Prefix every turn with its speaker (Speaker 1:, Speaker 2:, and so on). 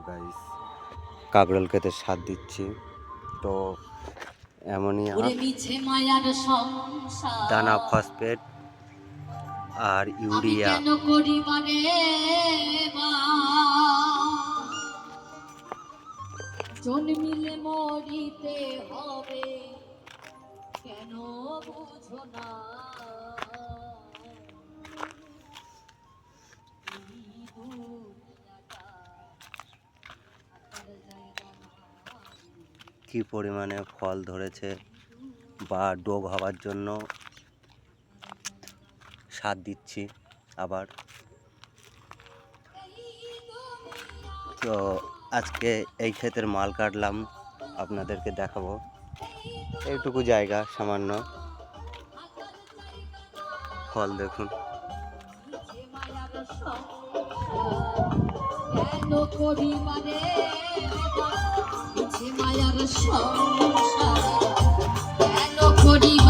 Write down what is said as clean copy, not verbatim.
Speaker 1: Guys, কাকরোল ক্ষেতে সার দিচ্ছি। তো অ্যামোনিয়া, দানা, ফসফেট আর ইউরিয়া।
Speaker 2: জন্মিলে মরিতে হবে, কেন বুঝো না?
Speaker 1: কি পরিমাণে ফল ধরেছে বা ডোগ হওয়ার জন্য সার দিচ্ছি আবার। তো আজকে এই ক্ষেতের মাল কাটলাম, আপনাদেরকে দেখাবো। এইটুকু জায়গা, সামান্য ফল দেখুন।
Speaker 2: কেন পরিবারে মায়ার সংসার, কেন পরিবার